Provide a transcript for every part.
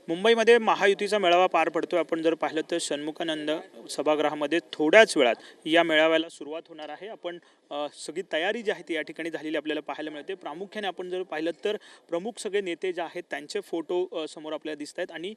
मुंबईमध्ये महायुतीचा मेळावा पार पडतोय। आपण जर पाहिलं तर षण्मुखानंद सभागृहामध्ये थोड्याच वेळात या मेळाव्याला सुरुवात होणार आहे। आपण सगळी तयारी जी आहे ती या ठिकाणी झालेली आपल्याला पाहायला मिळते। प्रामुख्याने आपण जर पाहिलं तर प्रमुख सगळे नेते जे आहेत त्यांचे फोटो समोर आपल्याला दिसत आहेत आणि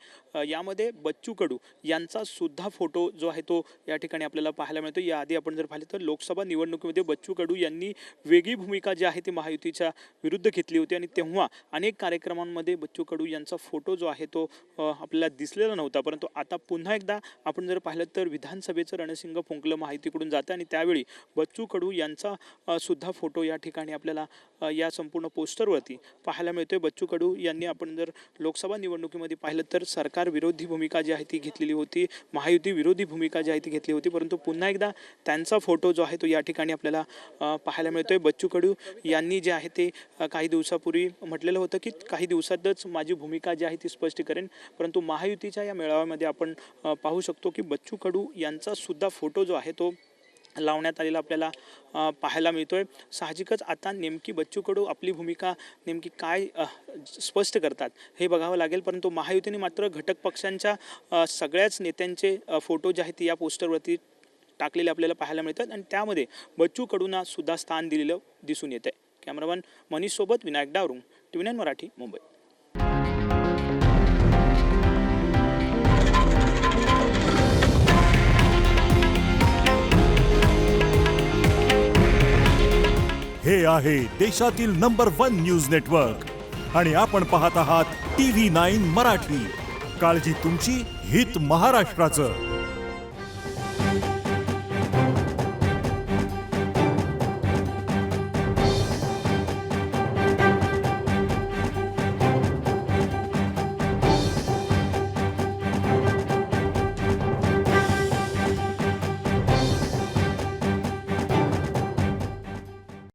यामध्ये बच्चू कडू यांचा सुद्धा फोटो जो आहे तो या ठिकाणी आपल्याला पाहायला मिळतो। याआधी आपण जर पाहिलं तर लोकसभा निवडणुकीमध्ये बच्चू कडू यांनी वेगळी भूमिका जी आहे ती महायुतीच्या विरुद्ध घेतली होती आणि तेव्हा अनेक कार्यक्रमांमध्ये बच्चू कडू यांचा फोटो जो आहे तो आपल्याला दिसलेला नव्हता। परंतु आता पुन्हा एकदा आपण जर पाहिलं तर विधानसभेचं रणशिंग फुंकलं महायुतीकडून जातं आणि त्यावेळी बच्चू कडू यांचा सुद्धा फोटो या ठिकाणी आपल्याला या संपूर्ण पोस्टरवरती पाहायला मिळतोय। बच्चू कडू यांनी आपण जर लोकसभा निवडणुकीमध्ये पाहिलं तर सरकार विरोधी भूमिका जी आहे ती घेतलेली होती, महायुती विरोधी भूमिका जी आहे ती घेतली होती। परंतु पुन्हा एकदा त्यांचा फोटो जो आहे तो या ठिकाणी आपल्याला पाहायला मिळतोय। बच्चू कडू यांनी जे आहे ते काही दिवसापूर्वी म्हटलेलं होतं की काही दिवसातच माझी भूमिका जी आहे ती स्पष्ट करेन। परंतु महायुतीच्या या मेळाव्यामध्ये आपण पाहू शकतो की बच्चू कडू यांचा सुद्धा फोटो जो आहे तो लावण्यात आलेला आपल्याला पाहायला मिळतोय। साहजिकच आता नेमकी बच्चू कडू आपली भूमिका नेमकी काय स्पष्ट करतात हे बघावं लागेल। परंतु महायुतीने मात्र घटक पक्षांच्या सगळ्याच नेत्यांचे फोटो जे आहेत या पोस्टरवरती टाकलेले आपल्याला पाहायला मिळतात आणि त्यामध्ये बच्चू कडूंना सुद्धा स्थान दिलेलं दिसून येतंय। कॅमेरामन मनीष सोबत विनायक डावरुंग, TV9 मराठी, मुंबई। हे आहे देशातील नंबर 1 न्यूज नेटवर्क आणि आपण पाहत आहात TV9 मराठी। काळजी तुमची, हित महाराष्ट्राचं।